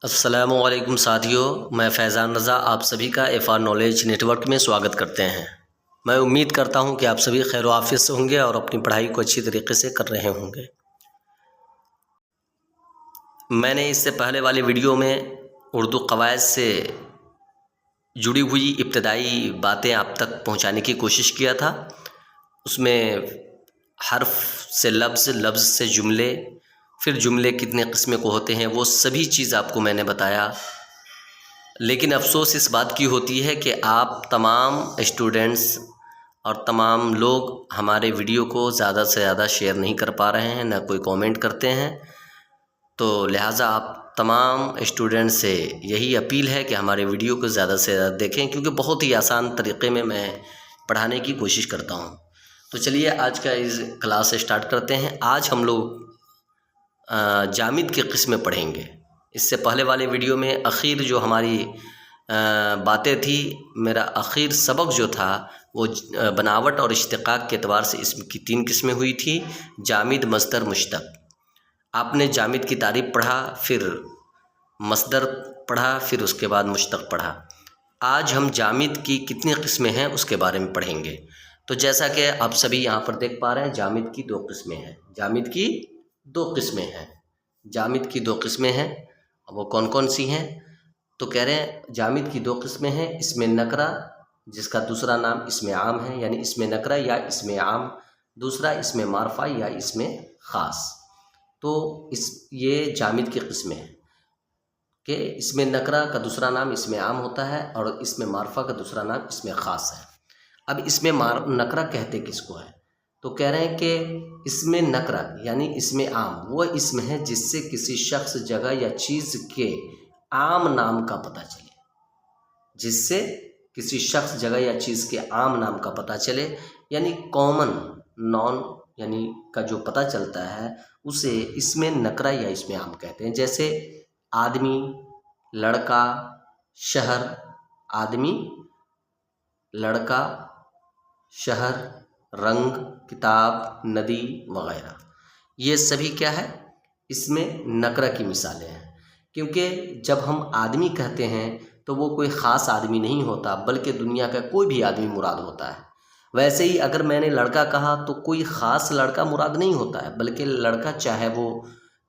السلام علیکم ساتھیوں، میں فیضان رضا آپ سبھی کا ایف نالج نیٹ ورک میں سواگت کرتے ہیں۔ میں امید کرتا ہوں کہ آپ سبھی خیر و عافیت سے ہوں گے اور اپنی پڑھائی کو اچھی طریقے سے کر رہے ہوں گے۔ میں نے اس سے پہلے والی ویڈیو میں اردو قواعد سے جڑی ہوئی ابتدائی باتیں آپ تک پہنچانے کی کوشش کیا تھا۔ اس میں حرف سے لفظ، لفظ سے جملے، پھر جملے کتنے قسمیں کو ہوتے ہیں، وہ سبھی چیز آپ کو میں نے بتایا۔ لیکن افسوس اس بات کی ہوتی ہے کہ آپ تمام اسٹوڈنٹس اور تمام لوگ ہمارے ویڈیو کو زیادہ سے زیادہ شیئر نہیں کر پا رہے ہیں، نہ کوئی کامنٹ کرتے ہیں۔ تو لہٰذا آپ تمام اسٹوڈنٹ سے یہی اپیل ہے کہ ہمارے ویڈیو کو زیادہ سے زیادہ دیکھیں، کیونکہ بہت ہی آسان طریقے میں پڑھانے کی کوشش کرتا ہوں۔ تو چلیے آج کا اس کلاس اسٹارٹ کرتے ہیں۔ آج ہم لوگ جامد کی قسمیں پڑھیں گے۔ اس سے پہلے والے ویڈیو میں اخیر جو ہماری باتیں تھی، میرا اخیر سبق جو تھا وہ بناوٹ اور اشتقاق کے اعتبار سے اسم کی 3 قسمیں ہوئی تھی: جامد، مصدر، مشتق۔ آپ نے جامد کی تعریف پڑھا، پھر مصدر پڑھا، پھر اس کے بعد مشتق پڑھا۔ آج ہم جامد کی کتنی قسمیں ہیں اس کے بارے میں پڑھیں گے۔ تو جیسا کہ آپ سبھی یہاں پر دیکھ پا رہے ہیں، جامد کی 2 قسمیں ہیں۔ جامد کی 2 قسمیں ہیں۔ جامد کی 2 قسمیں ہیں۔ وہ کون کون سی ہیں؟ تو کہہ رہے ہیں جامد کی 2 قسمیں ہیں: اسم نکرہ، جس کا دوسرا نام اسم عام ہے، یعنی اسم نکرہ یا اسم عام، دوسرا اسم معرفہ یا اسم خاص۔ تو یہ جامد کی قسمیں ہیں کہ اسم نکرہ کا دوسرا نام اسم عام ہوتا ہے اور اسم معرفہ کا دوسرا نام اسم خاص ہے۔ اب اسم نکرہ کہتے کس کو ہے؟ تو کہہ رہے ہیں کہ اسم نکرہ یعنی اسم عام وہ اسم ہے جس سے کسی شخص، جگہ یا چیز کے عام نام کا پتہ چلے۔ جس سے کسی شخص، جگہ یا چیز کے عام نام کا پتہ چلے، یعنی کامن نون یعنی کا جو پتہ چلتا ہے اسے اسم نکرہ یا اسم عام کہتے ہیں۔ جیسے آدمی، لڑکا، شہر۔ آدمی، لڑکا، شہر، رنگ، کتاب، ندی وغیرہ۔ یہ سبھی کیا ہے؟ اس میں نکرہ کی مثالیں ہیں۔ کیونکہ جب ہم آدمی کہتے ہیں تو وہ کوئی خاص آدمی نہیں ہوتا، بلکہ دنیا کا کوئی بھی آدمی مراد ہوتا ہے۔ ویسے ہی اگر میں نے لڑکا کہا تو کوئی خاص لڑکا مراد نہیں ہوتا ہے، بلکہ لڑکا چاہے وہ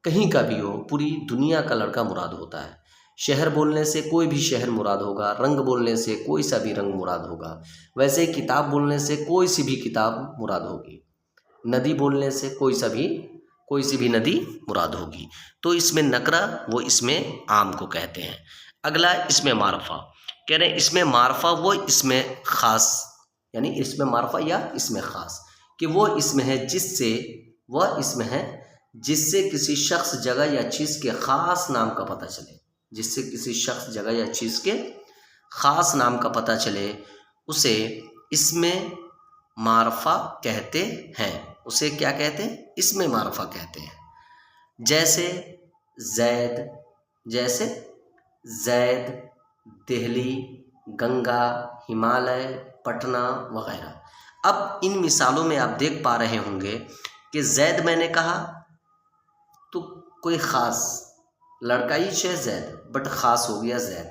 کہیں کا بھی ہو، پوری دنیا کا لڑکا مراد ہوتا ہے۔ شہر بولنے سے کوئی بھی شہر مراد ہوگا، رنگ بولنے سے کوئی سا بھی رنگ مراد ہوگا، ویسے ہی کتاب بولنے سے کوئی سی بھی کتاب مراد ہوگی، ندی بولنے سے کوئی سی بھی ندی مراد ہوگی۔ تو اس میں نکرہ وہ اسم عام کو کہتے ہیں۔ اگلا اسم معرفہ، کہہ رہے ہیں اسم معرفہ وہ اسم خاص، یعنی اسم معرفہ یا اسم خاص، کہ وہ اسم ہے جس سے کسی شخص، جگہ یا چیز کے خاص نام کا پتہ چلے۔ جس سے کسی شخص، جگہ یا چیز کے خاص نام کا پتہ چلے اسے اسم معرفہ کہتے ہیں۔ اسے کیا کہتے ہیں؟ اسم معرفہ کہتے ہیں۔ جیسے زید، دہلی، گنگا، ہمالیہ، پٹنہ وغیرہ۔ اب ان مثالوں میں آپ دیکھ پا رہے ہوں گے کہ زید میں نے کہا تو کوئی خاص لڑکا ہی ہے زید، بٹ خاص ہو گیا زید۔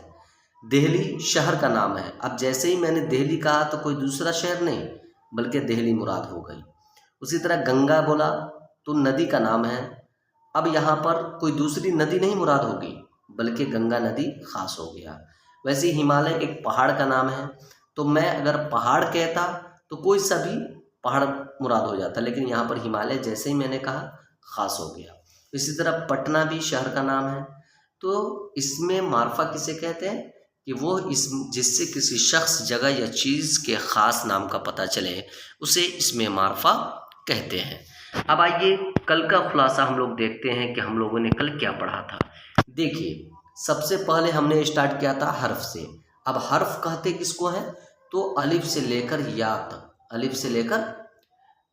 دہلی شہر کا نام ہے، اب جیسے ہی میں نے دہلی کہا تو کوئی دوسرا شہر نہیں بلکہ دہلی مراد ہو گئی۔ اسی طرح گنگا بولا تو ندی کا نام ہے، اب یہاں پر کوئی دوسری ندی نہیں مراد ہوگی بلکہ گنگا ندی خاص ہو گیا۔ ویسے ہی ہمالیہ ایک پہاڑ کا نام ہے، تو میں اگر پہاڑ کہتا تو کوئی سا بھی پہاڑ مراد ہو جاتا، لیکن یہاں پر ہمالیہ جیسے ہی میں نے کہا خاص ہو گیا۔ اسی طرح پٹنہ بھی شہر کا نام ہے۔ تو اسم معرفہ کسے کہتے ہیں؟ کہ وہ اسم جس سے کسی شخص، جگہ یا چیز کے خاص نام کا پتہ چلے اسے اسم معرفہ کہتے ہیں۔ اب آئیے کل کا خلاصہ ہم لوگ دیکھتے ہیں کہ ہم لوگوں نے کل کیا پڑھا تھا۔ دیکھیے سب سے پہلے ہم نے اسٹارٹ کیا تھا حرف سے۔ اب حرف کہتے کس کو ہیں؟ تو الف سے لے کر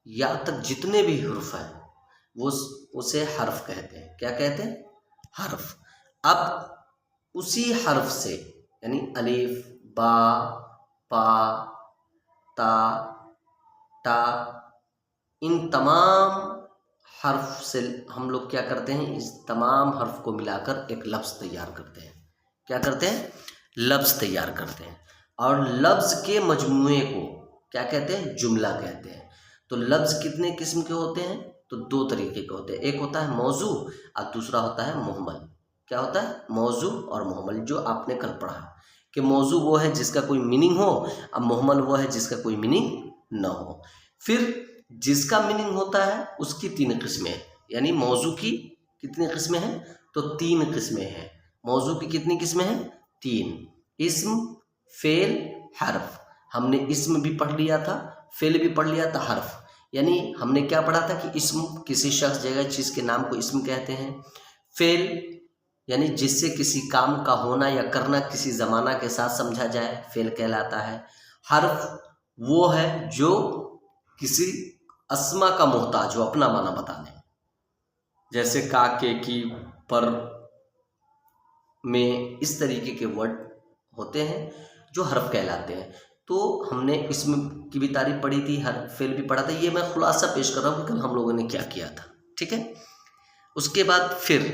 یا تک جتنے بھی حروف ہیں وہ اسے حرف کہتے ہیں۔ کیا کہتے ہیں؟ حرف۔ اب اسی حرف سے یعنی الف، با، پا، تا، ان تمام حرف سے ہم لوگ کیا کرتے ہیں، اس تمام حرف کو ملا کر ایک لفظ تیار کرتے ہیں. کیا کرتے ہیں؟ لفظ تیار کرتے ہیں. اور لفظ کے مجموعے کو کیا کہتے ہیں؟ جملہ کہتے ہیں. تو لفظ کتنے قسم کے ہوتے ہیں؟ تو دو طریقے کے ہوتے ہیں. ایک ہوتا ہے موضوع اور دوسرا ہوتا ہے مہمل. کیا ہوتا ہے؟ موضوع اور مہمل. جو آپ نے کل پڑھا کہ موضوع وہ ہے جس کا کوئی میننگ ہو، اب مہمل وہ ہے جس کا کوئی میننگ نہ ہو. پھر جس کا میننگ ہوتا ہے اس کی تین قسمیں ہیں. یعنی موضوع کی کتنی قسمیں ہیں؟ تو تین قسمیں ہیں. موضوع کی کتنی قسمیں ہیں؟ تین. اسم، فعل، حرف. ہم نے اسم بھی پڑھ لیا تھا، فعل بھی پڑھ لیا تھا، حرف. یعنی ہم نے کیا پڑھا تھا کہ اسم کسی شخص، جگہ، چیز کے نام کو اسم کہتے ہیں. فعل یعنی جس سے کسی کام کا ہونا یا کرنا کسی زمانہ کے ساتھ سمجھا جائے، فعل کہلاتا ہے. حرف وہ ہے جو کسی اسما کا محتاج ہو اپنا معنی بتانے میں، جیسے کا، کے، کی، پر میں اس طریقے کے ورڈ ہوتے ہیں جو حرف کہلاتے ہیں. تو ہم نے اسم کی بھی تعریف پڑھی تھی، حرف، فعل بھی پڑھا تھا. یہ میں خلاصہ پیش کر رہا ہوں کہ کل ہم لوگوں نے کیا کیا تھا. ٹھیک ہے. اس کے بعد پھر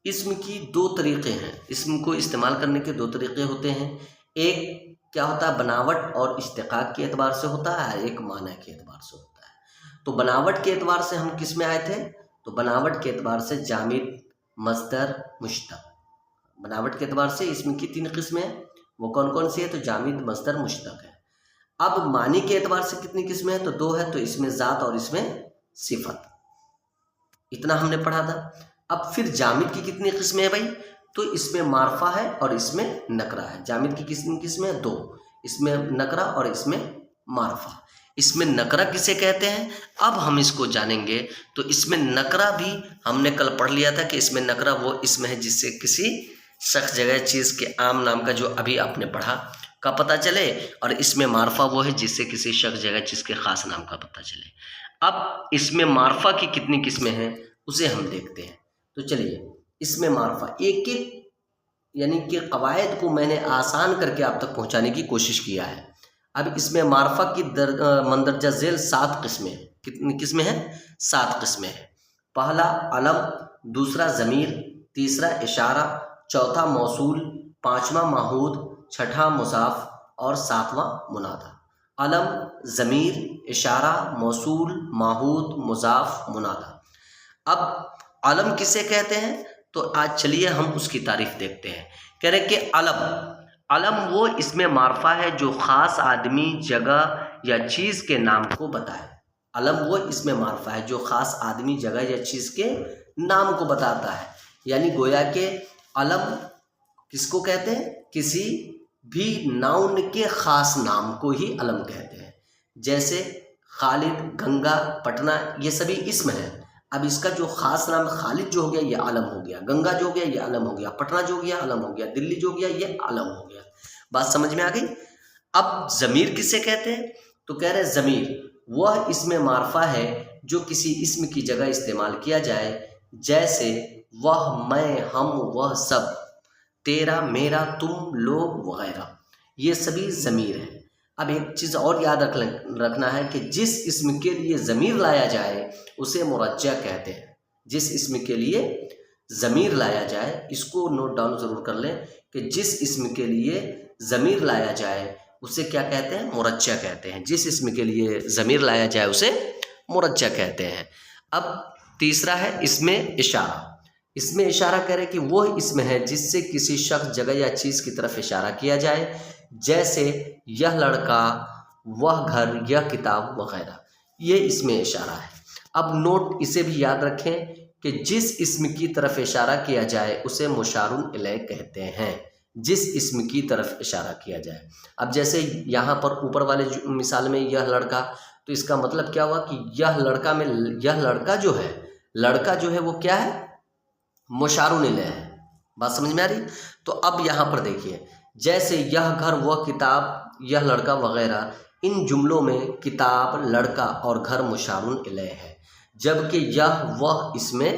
اسم کی دو طریقے ہیں. اسم کو استعمال کرنے کے دو طریقے ہوتے ہیں. ایک کیا ہوتا ہے؟ بناوٹ اور اشتقاق کے اعتبار سے ہوتا ہے، ایک معنی کے اعتبار سے ہوتا ہے. تو بناوٹ کے اعتبار سے ہم کس میں آئے تھے؟ تو بناوٹ کے اعتبار سے جامد، مصدر، مشتق. بناوٹ کے اعتبار سے اسم کی تین قسمیں ہیں. وہ کون کون سی ہے؟ تو جامد، مصدر، مشتق ہے. اب معنی کے اعتبار سے کتنی قسمیں ہیں؟ تو دو ہے. تو اس میں ذات اور اس میں صفت. اتنا ہم نے پڑھا تھا. اب پھر جامد کی کتنی قسمیں ہیں بھائی؟ تو اس میں معرفہ ہے اور اس میں نکرہ ہے. جامد کی کتنی قسمیں ہیں؟ دو. اس میں نکرہ اور اس میں معرفہ. اس میں نکرہ کسے کہتے ہیں؟ اب ہم اس کو جانیں گے. تو اس میں نکرہ بھی ہم نے کل پڑھ لیا تھا کہ اس میں نکرہ وہ اسم ہے جس سے کسی شخص، جگہ، چیز کے عام نام کا، جو ابھی آپ نے پڑھا، کا پتہ چلے. اور اس میں معرفہ وہ ہے جس سے کسی شخص، جگہ، چیز کے خاص نام کا پتہ چلے. اب اس میں معرفہ کی کتنی قسمیں ہیں اسے ہم دیکھتے ہیں. تو چلیے اس میں معرفہ ایک ایک یعنی کہ قواعد کو میں نے آسان کر کے آپ تک پہنچانے کی کوشش کیا ہے. اب اس میں معرفہ کی مندرجہ ذیل 7 قسمیں ہیں. کتنی قسمیں ہیں؟ 7 قسمیں ہیں. پہلا علم، دوسرا ضمیر، تیسرا اشارہ، چوتھا موصول، پانچواں معہود، چھٹا مضاف اور ساتواں منادا. علم، ضمیر، اشارہ، موصول، معہود، مضاف، منادا. اب علم کسے کہتے ہیں؟ تو آج چلیے ہم اس کی تعریف دیکھتے ہیں. کہہ رہے کہ علم وہ اسم معرفہ ہے جو خاص آدمی، جگہ یا چیز کے نام کو بتائے. علم وہ اسم معرفہ ہے جو خاص آدمی، جگہ یا چیز کے نام کو بتاتا ہے. یعنی گویا کہ علم کس کو کہتے ہیں؟ کسی بھی ناؤن کے خاص نام کو ہی علم کہتے ہیں. جیسے خالد، گنگا، پٹنہ، یہ سبھی اسم ہیں. اب اس کا جو خاص نام خالد جو ہو گیا یہ علم ہو گیا، گنگا جو ہو گیا یہ علم ہو گیا، پٹنہ جو ہو گیا علم ہو گیا، دلی جو ہو گیا یہ علم ہو گیا. بات سمجھ میں آ گئی؟ اب ضمیر کسے کہتے ہیں؟ تو کہہ رہے ضمیر وہ اسم معرفہ ہے جو کسی اسم کی جگہ استعمال کیا جائے، جیسے وہ، میں، ہم، وہ سب، تیرا، میرا، تم، لوگ وغیرہ. یہ سبھی ضمیر ہیں. اب ایک چیز اور یاد رکھنا ہے کہ جس اسم کے لیے ضمیر لایا جائے اسے مرجع کہتے ہیں. جس اسم کے لیے ضمیر لایا جائے، اس کو نوٹ ڈاؤن ضرور کر لیں کہ جس اسم کے لیے ضمیر لایا جائے اسے کیا کہتے ہیں؟ مرجع کہتے ہیں. جس اسم کے لیے ضمیر لایا جائے اسے مرجع کہتے ہیں. اب تیسرا ہے اسم اشارہ. اسم اشارہ کہہ رہے کہ وہ اسم ہے جس سے کسی شخص، جگہ یا چیز کی طرف اشارہ کیا جائے، جیسے یہ لڑکا، وہ گھر، یہ کتاب وغیرہ. یہ اسم اشارہ ہے. اب نوٹ اسے بھی یاد رکھیں کہ جس اسم کی طرف اشارہ کیا جائے اسے مشار الیہ کہتے ہیں. جس اسم کی طرف اشارہ کیا جائے. اب جیسے یہاں پر اوپر والے مثال میں یہ لڑکا، تو اس کا مطلب کیا ہوا کہ یہ لڑکا میں یہ لڑکا جو ہے وہ کیا ہے؟ مشار الیہ ہے. بات سمجھ میں آ رہی؟ تو اب یہاں پر دیکھیے، جیسے یہ گھر، وہ کتاب، یہ لڑکا وغیرہ، ان جملوں میں کتاب، لڑکا اور گھر مشار الیہ ہے، جبکہ یہ وہ اس میں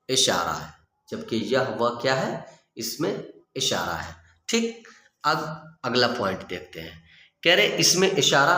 اشارہ ہے. جبکہ یہ وہ کیا ہے؟ اس میں اشارہ ہے. ٹھیک. اب اگلا پوائنٹ دیکھتے ہیں. کہہ رہے اس میں اشارہ